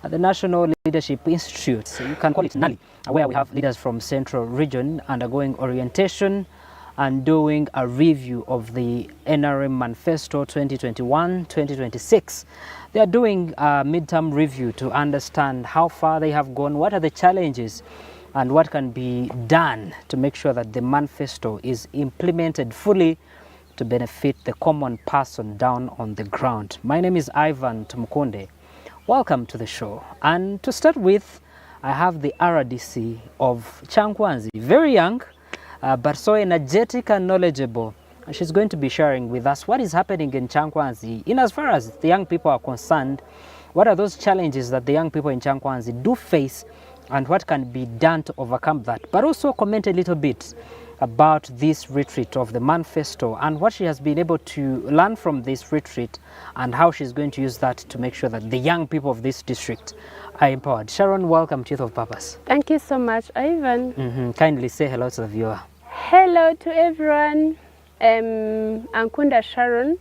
at the National Leadership Institute, so you can call it NALI, where we have leaders from Central Region undergoing orientation and doing a review of the NRM Manifesto 2021-2026. They are doing a midterm review to understand how far they have gone, what are the challenges, and what can be done to make sure that the manifesto is implemented fully to benefit the common person down on the ground. My name is Ivan Tumukunde. Welcome to the show. And to start with, I have the RDC of Chankwanzi, very young, but so energetic and knowledgeable. And she's going to be sharing with us what is happening in Chankwanzi in as far as the young people are concerned. What are those challenges that the young people in Chankwanzi do face and what can be done to overcome that? But also comment a little bit about this retreat of the manifesto and what she has been able to learn from this retreat and how she's going to use that to make sure that the young people of this district are empowered. Sharon, welcome to Youth of Purpose. Thank you so much, Ivan. Kindly say hello to the viewer. Hello to everyone. Ankunda Sharon,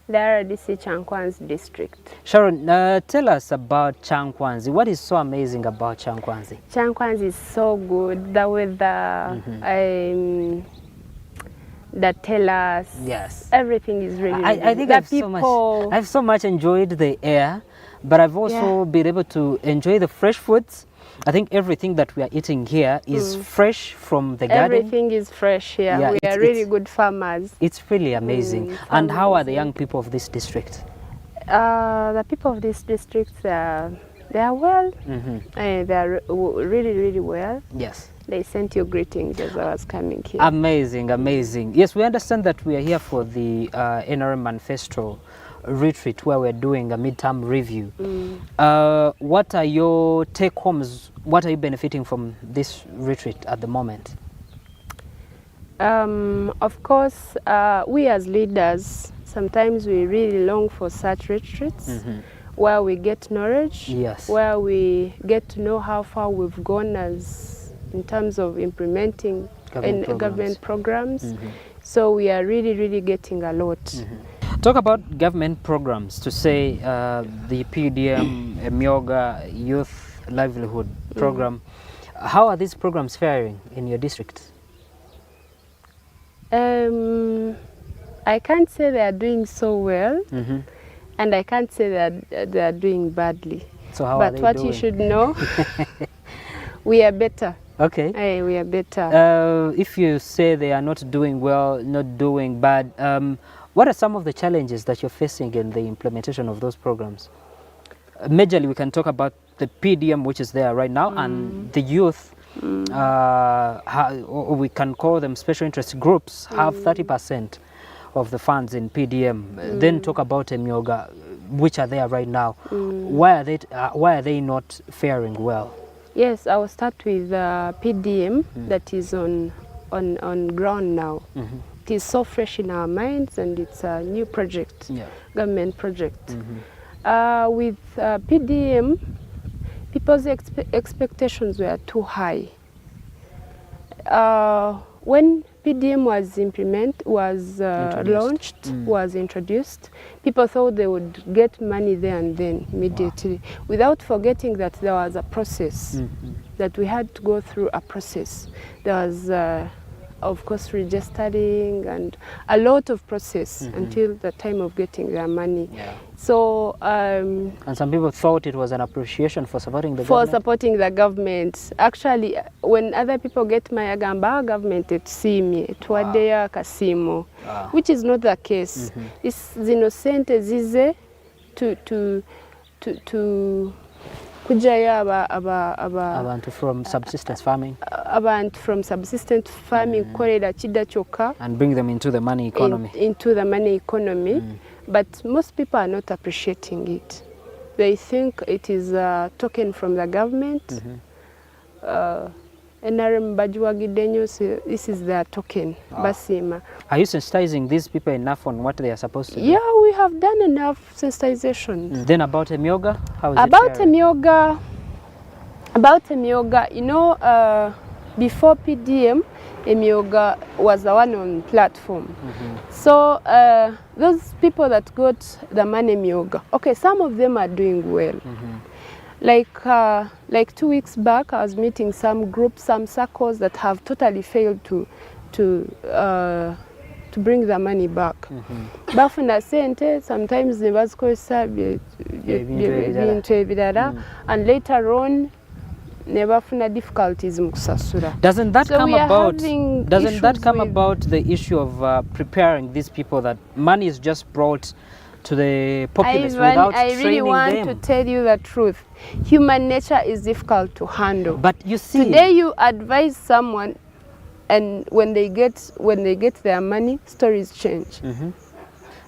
the RDC Chankwanzi district. Sharon, tell us about Chankwanzi. What is so amazing about Chankwanzi? Chankwanzi is so good. The weather, the tellers, yes, everything is really, really I think I've so much enjoyed the air, but I've also been able to enjoy the fresh foods. I think everything that we are eating here is fresh from the garden. Everything is fresh here. Yeah, we are really good farmers. It's really amazing. And how are the young people of this district? The people of this district, they are well. They are really, really well. Yes. They sent you greetings as I was coming here. Amazing, amazing. Yes, we understand that we are here for the NRM Manifesto retreat where we're doing a midterm review. What are your take homes? What are you benefiting from this retreat at the moment? Of course, we as leaders, sometimes we really long for such retreats where we get knowledge, where we get to know how far we've gone as in terms of implementing government programs. So we are really, really getting a lot. Talk about government programs, to say the PDM, Aoga Youth Livelihood program. How are these programs faring in your district? I can't say they are doing so well, and I can't say that they are doing badly. So how are they what doing? You should know, we are better. Okay. We are better. If you say they are not doing well, not doing bad, what are some of the challenges that you're facing in the implementation of those programs? Majorly, we can talk about the PDM, which is there right now, and the youth, or we can call them special interest groups, have 30% of the funds in PDM. Then talk about Aoga, which are there right now. Why are they not faring well? Yes, I will start with PDM that is on ground now. It is so fresh in our minds, and it's a new project, government project. With PDM, people's expectations were too high. When PDM was launched, was introduced, people thought they would get money there and then, immediately, without forgetting that there was a process, that we had to go through a process. There was of course registering and a lot of process until the time of getting their money. So and some people thought it was an appreciation for supporting the government. For supporting the government. Actually, when other people get my agamba government it see me twadea kasimo, which is not the case. This innocent zize to abantu from subsistence farming, korera chida choka, and bring them into the money economy. But most people are not appreciating it. They think it is a token from the government. NRM Bajuagidenyo, this is their token. Basima. Are you sensitizing these people enough on what they are supposed to do? Yeah, we have done enough sensitization. Then about Aoga, how is about it faring? Aoga, you know, before PDM, Aoga was the one on platform. So those people that got the money Aoga, okay, some of them are doing well. Like 2 weeks back, I was meeting some groups, some circles that have totally failed to bring the money back. Bafuna sente sometimes ne bazikozesa bintu ebirala and later on ne bafuna difficulties mu kusasula. Doesn't that come about the issue of preparing these people that money is just brought to the populace without training them? I really want to tell you the truth. Human nature is difficult to handle. But you see, today you advise someone, and when they get their money, stories change.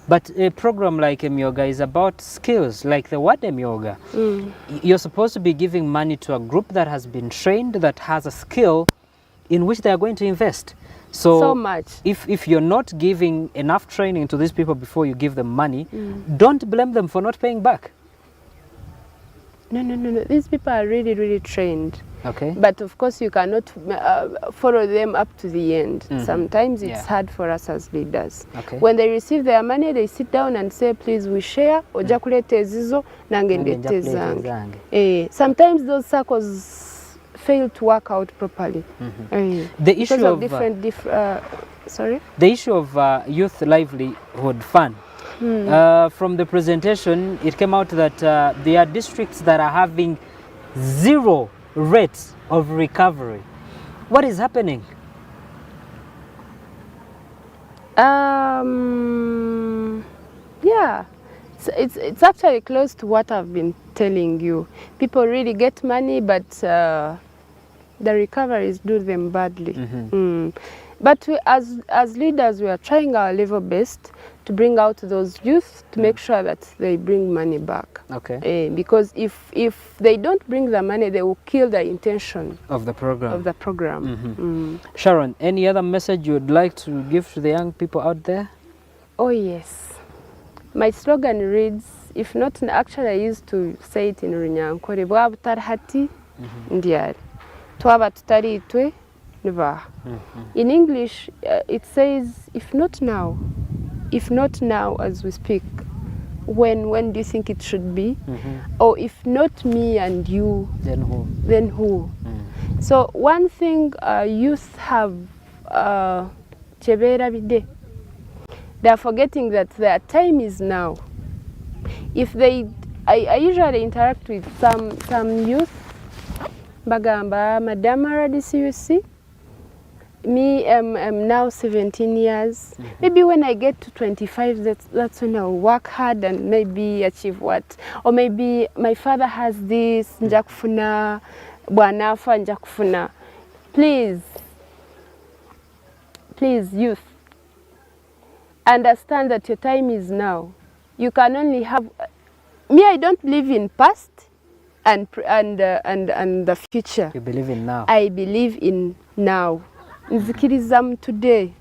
But a program like Aoga is about skills, like the word Aoga. You're supposed to be giving money to a group that has been trained, that has a skill in which they are going to invest. So much. If you're not giving enough training to these people before you give them money, don't blame them for not paying back. No. These people are really, really trained. Okay. But of course, you cannot follow them up to the end. Sometimes it's hard for us as leaders. Okay. When they receive their money, they sit down and say, please, we share. Oja kuleta ezizo, nange ndete zange. Sometimes those circles fail to work out properly. The issue of sorry? The issue of youth livelihood fund. From the presentation, it came out that there are districts that are having 0 rates of recovery. What is happening? Yeah, it's actually close to what I've been telling you. People really get money, but the recoveries do them badly. But we, as leaders, we are trying our level best to bring out those youth to make sure that they bring money back. Okay. Because if they don't bring the money, they will kill the intention of the program. Sharon, any other message you would like to give to the young people out there? Oh yes. My slogan reads, if not, actually I used to say it in Runyankore, bwa butarhati ndiari. Twaba tutari itwe nibaha. In English, it says, if not now as we speak, when do you think it should be? Or if not me and you, then who? So one thing youth have, they are forgetting that their time is now. If I usually interact with some youth, bagamba, Madam RDCUC, me, I'm now 17 years. Maybe when I get to 25, that's when I'll work hard and maybe achieve what. Or maybe my father has this, njakufuna, bwanafa njakufuna. Please, youth, understand that your time is now. You can only have. Me, I don't believe in past and the future. You believe in now. I believe in now. Nzikirizam today.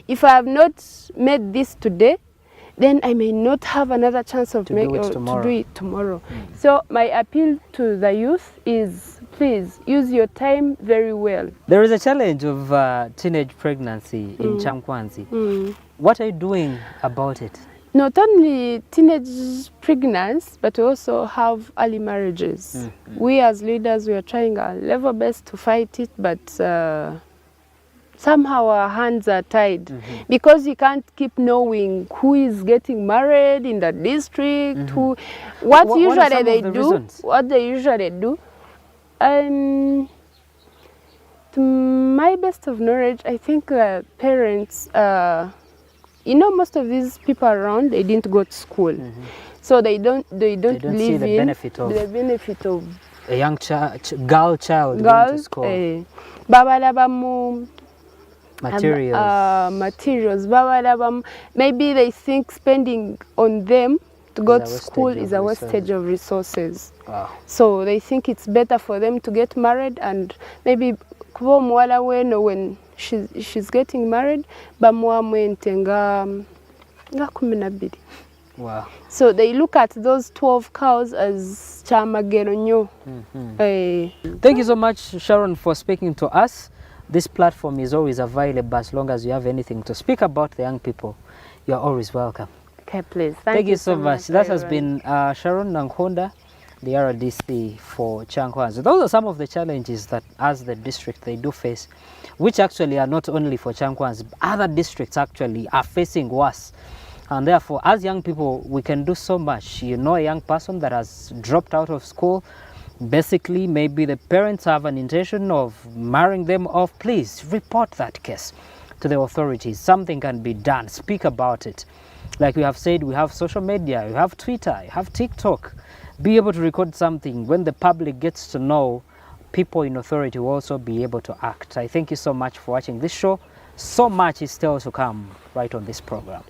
If I have not made this today, then I may not have another chance of to do it tomorrow. So my appeal to the youth is, please use your time very well. There is a challenge of teenage pregnancy in Chamkwanzi. What are you doing about it? Not only teenage pregnancy, but we also have early marriages. We as leaders, we are trying our level best to fight it, but somehow our hands are tied because you can't keep knowing who is getting married in the district, what they usually do. To my best of knowledge, I think parents, most of these people around, they didn't go to school, so they don't believe see the in benefit of a young girl child going to school. Materials. Maybe they think spending on them to go to school is a wastage of resources. So they think it's better for them to get married, and maybe when she's getting married, Wow. So they look at those 12 cows as chamageronyo. Thank you so much, Sharon, for speaking to us. This platform is always available. As long as you have anything to speak about the young people, you're always welcome. Okay, please. Thank you so much. That has been Sharon Nankonda, the RDC for Chankwanzi. Those are some of the challenges that as the district they do face, which actually are not only for Chankwanzi, other districts actually are facing worse. And therefore, as young people, we can do so much. You know, a young person that has dropped out of school, basically maybe the parents have an intention of marrying them off. Please report that case to the authorities. Something can be done. Speak about it. Like we have said, we have social media, you have Twitter, you have TikTok. Be able to record something. When the public gets to know, people in authority will also be able to act. I thank you so much for watching this show. So much is still to come right on this program.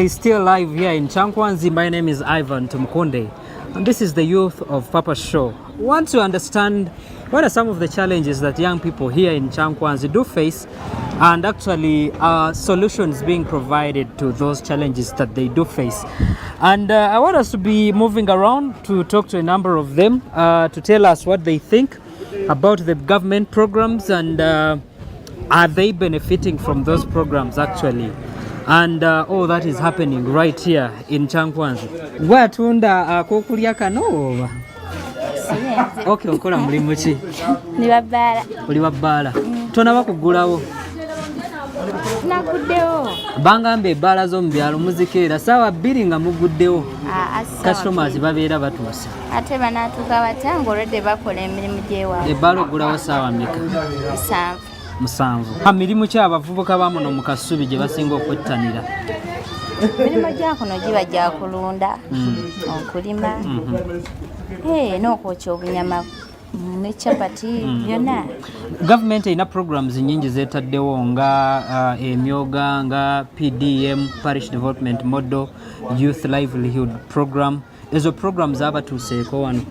Still live here in Chankwanzi. My name is Ivan Tumkonde, and this is the Youth of Papa Show. We want to understand what are some of the challenges that young people here in Chankwanzi do face, and actually solutions being provided to those challenges that they do face. And I want us to be moving around to talk to a number of them to tell us what they think about the government programs, and are they benefiting from those programs actually. And all that is happening right here in Chankwanzi. Watunda kokulya kano. Okay, okola mulimu ki? Ni babbala. Oli babbala. Tonaba kugulawo. Nakuddewo. Bangambe ebbala z'omu byalo muzikeera ssaawa 2 nga muguddewo. Customers babeera batuuse. Ate banaatuuka batanga olwedde bakola emirimu gy'ewaabwe. Ebbala ogulawo ssaawa mmeka? 7. 7. Mirimu ki abavubuka bamuno mu Kasubi gye basinga okwettanira? Emirimu gya kuno giba gya kulunda, okulima, n'okwokya obunyama ne chapati byonna. Gavumenti erina programs nnyingi zeetaddewo nga emyoga, nga PDM, Parish Development Model, Youth Livelihood Program. Ezo programs abatuuseeko wano?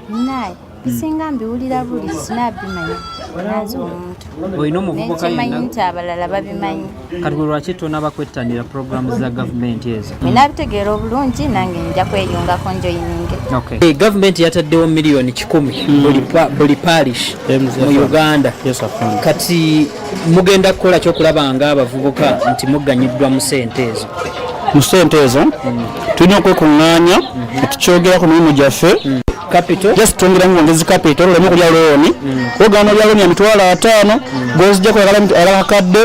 Naye bisinga mbiwulira buli sinaabimanya nazo omuntu. Olina omuvubuka yenna nti abalala babimanyi. Kati gwe lwaki tonaba kwettanira programs za gavumenti ezo? Nabitegeera obulungi nange nja kweyungako njoyininge. Okay. Gavumenti yataddewo miliyoni 10 buli parish mu Uganda. Kati mugenda kukola kyokulaba nga abavubuka nti mugganyiddwa mu ssente ezo? Mu ssente ezo tulina okwekuŋŋaanya tukyogera ku mirimu gyaffe. Capital just tongera ngongezi capital lemu kulya looni ogana lya looni ya mitwalo 5 gozija kwagala alakadde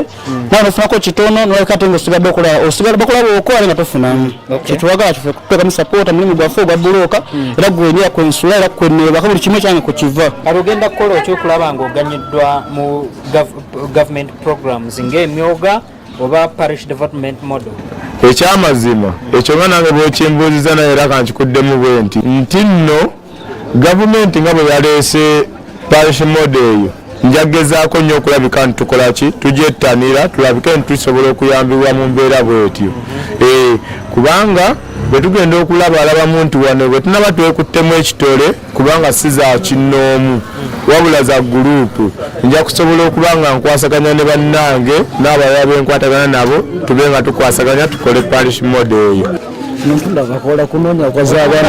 nano funako kitono nolekate ngosigadde okola osigala bakola okola nga tofuna kitwaga kife kupeka mu support mulimu gwaffe gwa buloka era gwenye ko insula era kweneba kabuli kimwe kyange ko kiva alogenda kola okyo kulaba ngo oganyiddwa mu government programs ng'emyoga oba parish development model. Ekyamazima ekyo nga nange bwekimbuuziza naye era kankikuddemu bwe nti nno gavumenti nga bwe yaleese parish model eyo njagezaako nnyo okulabika nti tukola ki tugyettanira tulabike nti tusobola okuyambibwa mu mbeera bwetyo kubanga bwe tugenda okulabalaba nti wano bwe tunaba twekuttemu ekitole kubanga si za kinnoomu wabula za guruupu nja kusobola okuba nga nkwasaganya ne bannange n'abalala benkwatagana nabo tube nga tukwasaganya tukole parish model eyo. Ndakakola kunoonya kwazaabana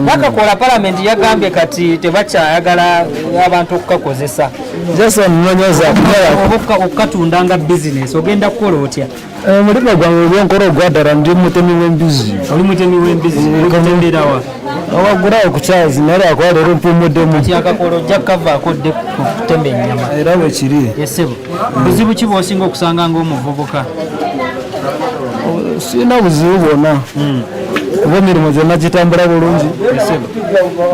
bakakola palamenti yagambye kati tebakyayagala abantu okukakozesa jasa nnonyeza okukatunda nga bizinesi ogenda kukola otya? Omulimu gwange ogw'enkola ogwaddala ndi mutemi w'embizi. Oli mutemi w'embizi okutenderawa? Awagulawo ku kyazi naye akola leero mpuumuddemu. Kati akakola ojja kukavaako dde kutema ennyama. Era bwe kiri. Yesebo. Buzibu ki bw'osinga okusanga ng'omuvubuka? Sina buzibu bwonna. Kuba emirimu gyonna gitambula bulungi.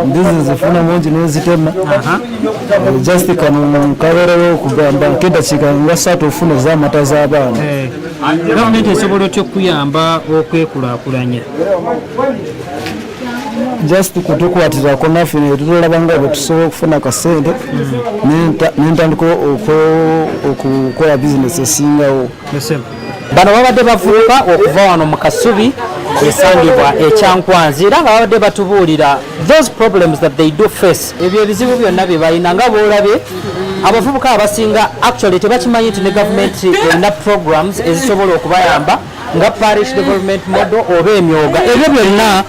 Mbizi zifuna mungi n'ezitema. Just kano nkabeerawo okugamba nk'eddakiika nga 3 ofuna ez'amata z'abaana. Gavumenti esobola otya okuyamba okwekulaakulanya? Just kutukwatirako naffe ne tutulaba nga bwe tusobola okufuna akasente n'entandika okukola bizinesi esingawo. Bano babadde bavubuka okuva wano mu Kasubi esangibwa eKyankwanzi era nga babadde batubuulira those problems that they do face. Ebyo ebizibu byonna bye balina nga boolabye abavubuka abasinga actually tebakimanyi nti ne gavumenti erina programs ezisobola okubayamba nga parish development model oba emyoga. Ebyo byonna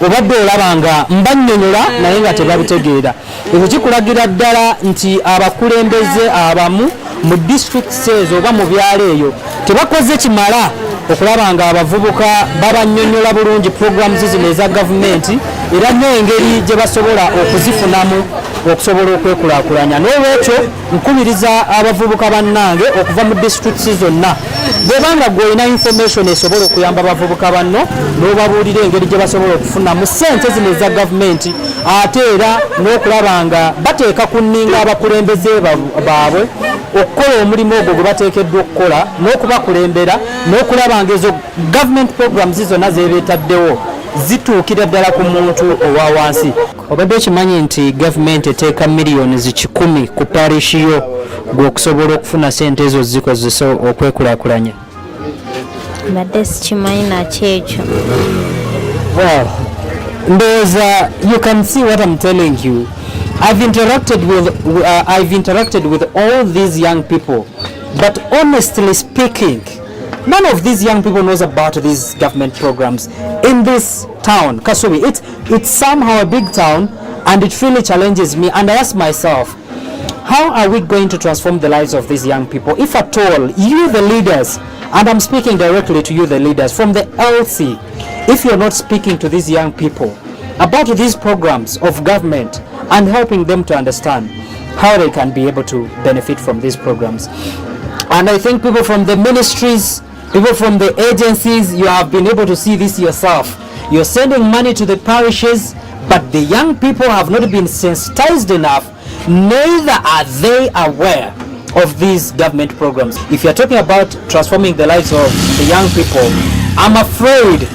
obadde olaba nga mbannyonnyola naye nga tebabitegeera. Ekyo kikulagira ddala nti abakulembeze abamu mu districts ezo oba mu byalo eyo tebakoze kimala okulaba nga abavubuka babannyonnyola bulungi programs zino eza gavumenti era n'engeri gye basobola okuzifunamu okusobola okwekulaakulanya. N'olwekyo nkubiriza abavubuka bannange okuva mu disitulikiti zonna bwebanga gwe olina information esobola okuyamba abavubuka banno n'obabuulira engeri gye basobola okufunamu ssente zino eza gavumenti, ate era n'okulaba nga bateeka ku nninga abakulembeze baabwe okukola omulimu ogwo gwe bateekeddwa okukola n'okubakulembera n'okulaba nga ezo government programs zonna zebeetaddewo zituukira ddala ku muntu owa wansi. Obadde okimanyi nti gavumenti eteeka miliyoni 100 ku parishi yo gwe okusobola okufuna ssente ezo zikozesa okwekulaakulanya? Mbadde sikimanyi nakyo ekyo. Well, ndowooza you can see what I'm telling you. I've interacted with all these young people, but honestly speaking, none of these young people knows about these government programs in this town, Kasubi. It's somehow a big town, and it really challenges me. And I ask myself, how are we going to transform the lives of these young people, if at all, you the leaders, and I'm speaking directly to you the leaders from the LC, if you're not speaking to these young people about these programs of government and helping them to understand how they can be able to benefit from these programs. And I think people from the ministries, people from the agencies, you have been able to see this yourself. You're sending money to the parishes, but the young people have not been sensitized enough, neither are they aware of these government programs. If you're talking about transforming the lives of the young people, I'm afraid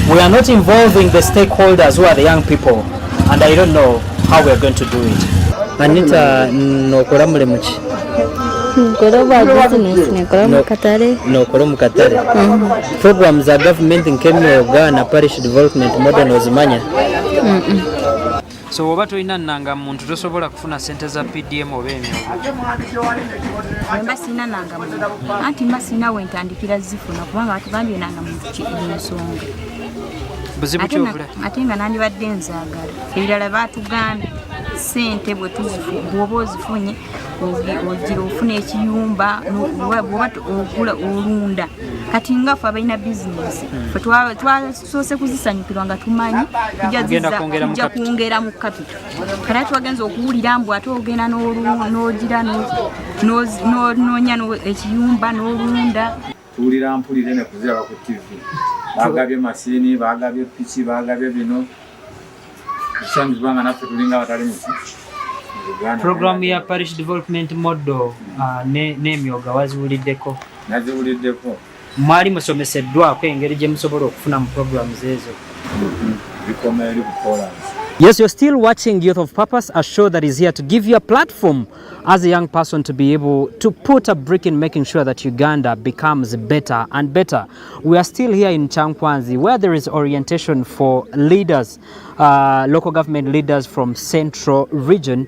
we are not involving the stakeholders who are the young people, and I don't know how we're going to do it. Anita, nokola mulimu ki? Nkola business, nkola mu katale. Nokola mu katale. Programs za government nk'Aoga na parish development model ozimanya? So oba tolina nnanga muntu tosobola kufuna ssente za PDM oba emyogo? Mba sina nanga muntu, anti mba sina wentandikira zifuna kubanga batugambye nanga muntu nsonga. Buzibu ki obula? Ate nga nandibadde nzaagala. Ebirala batugambye ssente bw'oba ozifunye ogira ofuna ekiyumba bw'oba ogula olunda. Kati nga ffe abalina bizinesi ffe twasoose kuzisanyukirwa nga tumanyi tujja kwongera mu kapito. Kati twagenza okuwulira mbu ate ogenda n'ogira n'onoonya ekiyumba n'olunda. Tuwulira mpulire ne kuziraba ku TV. Bagabye masini, bagabye piki, bagabye bino. Kusanzibwanga naffe tulinga abatali mu Program ya parish development model n'emyoga waziwuliddeko? Naziwuliddeko. Mwali musomeseddwako engeri gye musobola okufuna mu programs ezo? Bikoma eri bukola. Yes, you're still watching Youth of Purpose, a show that is here to give you a platform as a young person to be able to put a brick in making sure that Uganda becomes better and better. We are still here in Chankwanzi, where there is orientation for leaders, local government leaders from Central Region,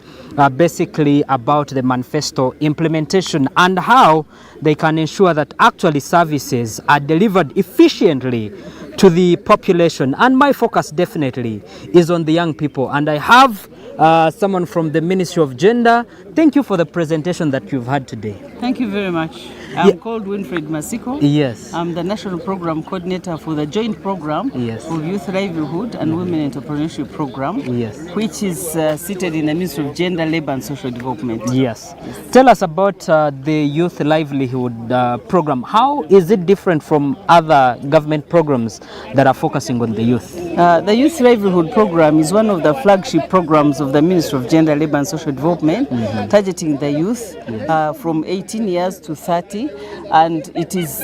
basically about the Manifesto implementation and how they can ensure that actually services are delivered efficiently to the population. And my focus definitely is on the young people, and I have someone from the Ministry of Gender. Thank you for the presentation that you've had today. Thank you very much. I'm called Winfred Masiko. Yes. I'm the National Program Coordinator for the joint program of Youth Livelihood and Women Entrepreneurship Program, which is seated in the Ministry of Gender, Labour and Social Development. Yes. Tell us about the Youth Livelihood program. How is it different from other government programs that are focusing on the youth? The Youth Livelihood program is one of the flagship programs of the Ministry of Gender, Labour and Social Development, targeting the youth from 18 years to 30. And it is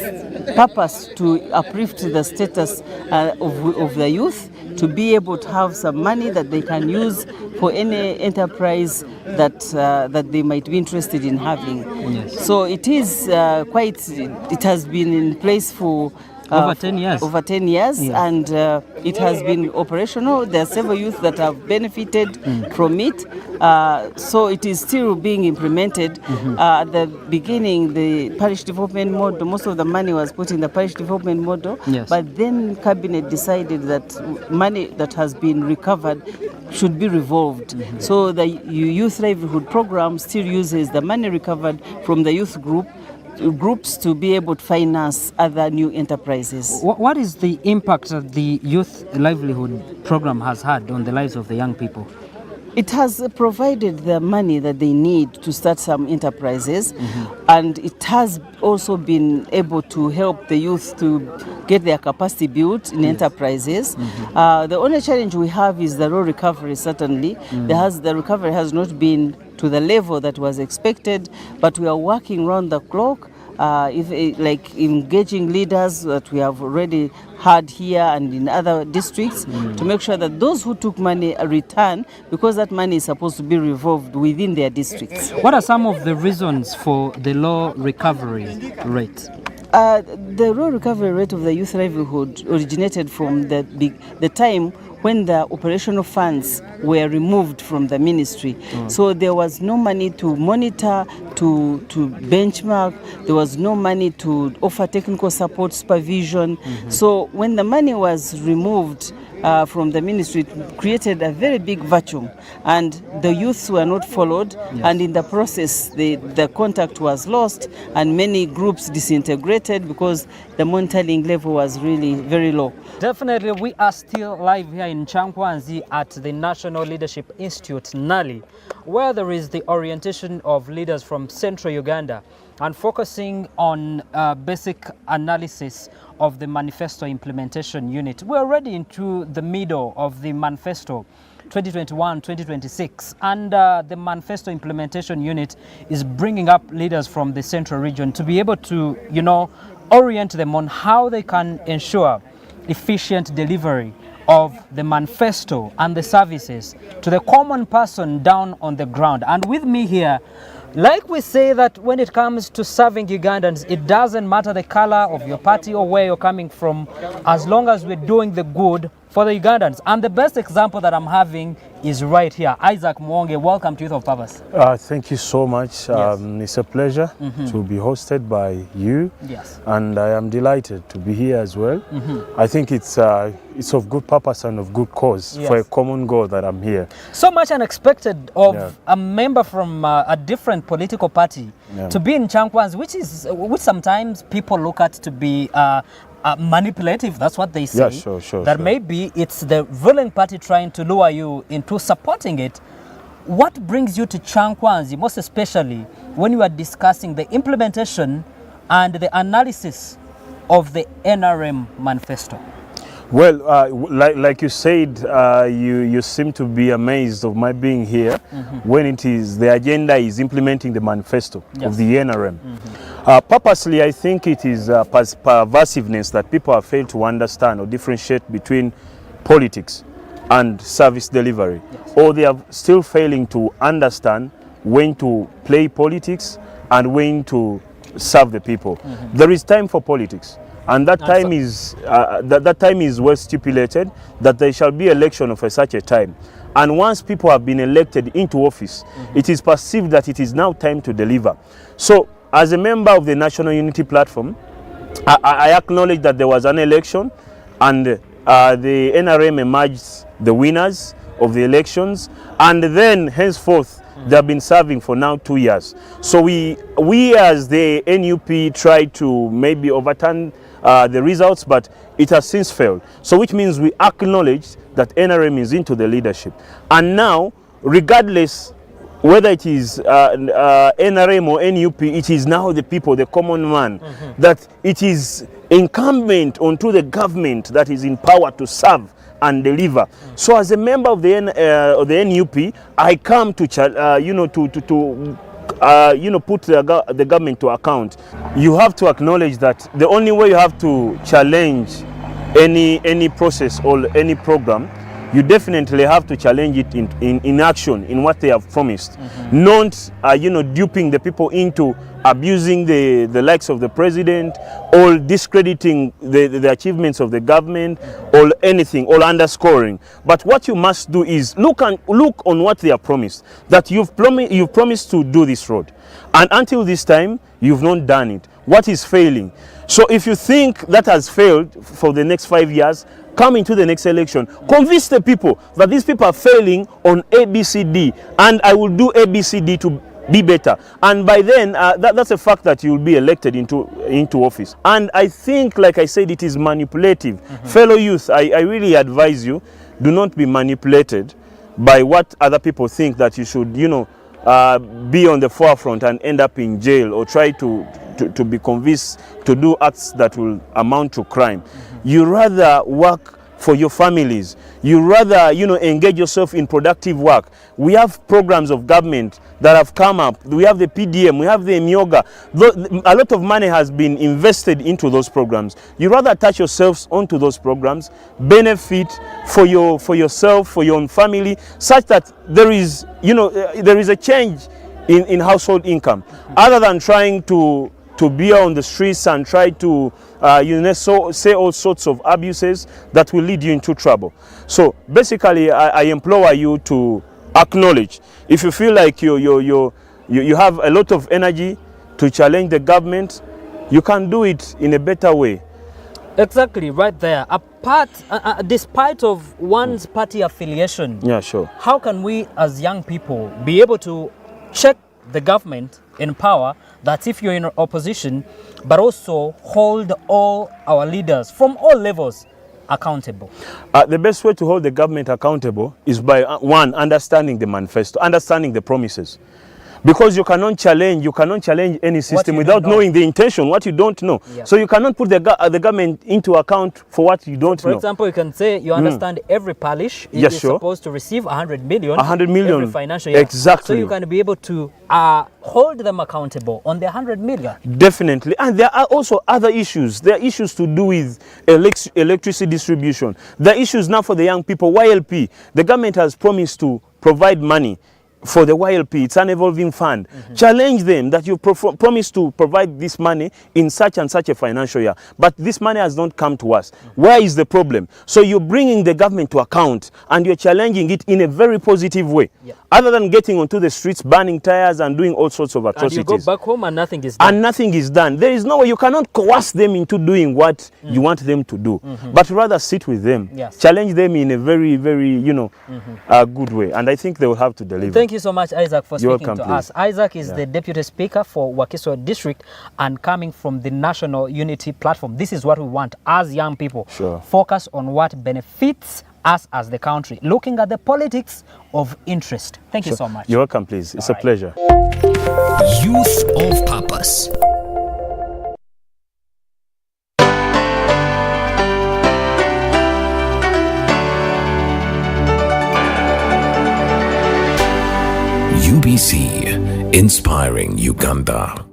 purpose to uplift the status of the youth, to be able to have some money that they can use for any enterprise that they might be interested in having. So it is it has been in place for over 10 years. Over 10 years, and it has been operational. There are several youth that have benefited from it. So it is still being implemented. At the beginning, the parish development model, most of the money was put in the parish development model, but then Cabinet decided that money that has been recovered should be revolved. So the Youth Livelihood program still uses the money recovered from the youth group groups to be able to finance other new enterprises. What is the impact that the Youth Livelihood Program has had on the lives of the young people? It has provided the money that they need to start some enterprises, and it has also been able to help the youth to get their capacity built in enterprises. The only challenge we have is the raw recovery, certainly. The recovery has not been to the level that was expected, but we are working round the clock, like engaging leaders that we have already had here and in other districts to make sure that those who took money return, because that money is supposed to be revolved within their districts. What are some of the reasons for the low recovery rate? The low recovery rate of the youth livelihood originated from the time when the operational funds were removed from the ministry. So there was no money to monitor, to benchmark, there was no money to offer technical support, supervision. So when the money was removed from the ministry, it created a very big vacuum, and the youths were not followed, and in the process the contact was lost and many groups disintegrated because the monitoring level was really very low. Definitely, we are still live here in Chankwanzi at the National Leadership Institute, NALI, where there is the orientation of leaders from Central Uganda and focusing on basic analysis of the Manifesto implementation unit. We're already into the middle of the Manifesto 2021-2026, and the Manifesto implementation unit is bringing up leaders from the Central region to be able to, orient them on how they can ensure efficient delivery of the Manifesto and the services to the common person down on the ground. And with me here, like we say that when it comes to serving Ugandans, it doesn't matter the color of your party or where you're coming from, as long as we're doing the good for the Ugandans. And the best example that I'm having is right here. Isaac Mwonge, welcome to Youth of Purpose. Thank you so much. It's a pleasure to be hosted by you. Yes. And I am delighted to be here as well. I think it's of good purpose and of good cause for a common goal that I'm here. So much unexpected of a member from a different political party to be in Chankwanzi, which sometimes people look at to be manipulative. That's what they say. Yeah, sure. That maybe it's the ruling party trying to lure you into supporting it. What brings you to Chankwanzi, most especially when you are discussing the implementation and the analysis of the NRM Manifesto? Well, like you said, you seem to be amazed of my being here when it is the agenda is implementing the manifesto of the NRM. Purposely, I think it is pervasiveness that people have failed to understand or differentiate between politics and service delivery, or they are still failing to understand when to play politics and when to serve the people. There is time for politics. And that time is that time is well stipulated, that there shall be election of such a time. And once people have been elected into office, it is perceived that it is now time to deliver. So, as a member of the National Unity Platform, I acknowledge that there was an election, and the NRM emerged the winners of the elections, and then henceforth they have been serving for now 2 years. So we as the NUP tried to maybe overturn the results, but it has since failed. So which means we acknowledge that NRM is into the leadership. And now, regardless whether it is NRM or NUP, it is now the people, the common man, that it is incumbent onto the government that is in power to serve and deliver. So as a member of the NUP, I come to put the government to account. You have to acknowledge that the only way you have to challenge any process or any program, you definitely have to challenge it in action, in what they have promised. Not duping the people into abusing the likes of the president, or discrediting the achievements of the government, or anything, or underscoring. But what you must do is look on what they have promised, that you've promised to do this road, and until this time you've not done it. What is failing? So if you think that has failed for the next 5 years, come into the next election, convince the people that these people are failing on ABCD, and I will do ABCD to be better. And by then, that's a fact that you will be elected into office. And I think, like I said, it is manipulative. Fellow youth, I really advise you, do not be manipulated by what other people think that you should, you know, be on the forefront and end up in jail, or try to be convinced to do acts that will amount to crime. You rather work for your families. You rather, you know, engage yourself in productive work. We have programs of government that have come up. We have the PDM, we have the Aoga. A lot of money has been invested into those programs. You rather attach yourselves onto those programs, benefit for yourself, for your own family, such that there is, you know, there is a change in household income, other than trying to be on the streets and try to say all sorts of abuses that will lead you into trouble. So basically, I implore you to acknowledge, if you feel like you have a lot of energy to challenge the government, you can do it in a better way. Exactly, right there. Apart, despite of one's party affiliation, yeah, sure, how can we as young people be able to check the government in power, that if you're in opposition, but also hold all our leaders from all levels accountable? The best way to hold the government accountable is by, one, understanding the manifesto, understanding the promises. Because you cannot challenge any system without knowing the intention, what you don't know. Yeah. So you cannot put the government into account for what you don't know. For example, you can say you understand every parish is supposed to receive 100 million every financial year. Exactly. So you can be able to hold them accountable on the 100 million. Definitely. And there are also other issues. There are issues to do with electricity distribution. There are issues now for the young people. YLP, the government has promised to provide money for the YLP, it's an evolving fund. Challenge them that you promised to provide this money in such and such a financial year, but this money has not come to us. Where is the problem? So you're bringing the government to account and you're challenging it in a very positive way. Other than getting onto the streets, burning tires and doing all sorts of atrocities. And you go back home and nothing is done. And nothing is done. There is no way, you cannot coerce them into doing what you want them to do, but rather sit with them, challenge them in a very, very, you know, good way. And I think they will have to deliver. Thank you so much, Isaac, for speaking to us. Isaac is the Deputy Speaker for Wakiso District and coming from the National Unity Platform. This is what we want as young people. Focus on what benefits us as the country, looking at the politics of interest. Thank you so much. You're welcome, please. It's a pleasure. Youth of Purpose. UBC, inspiring Uganda.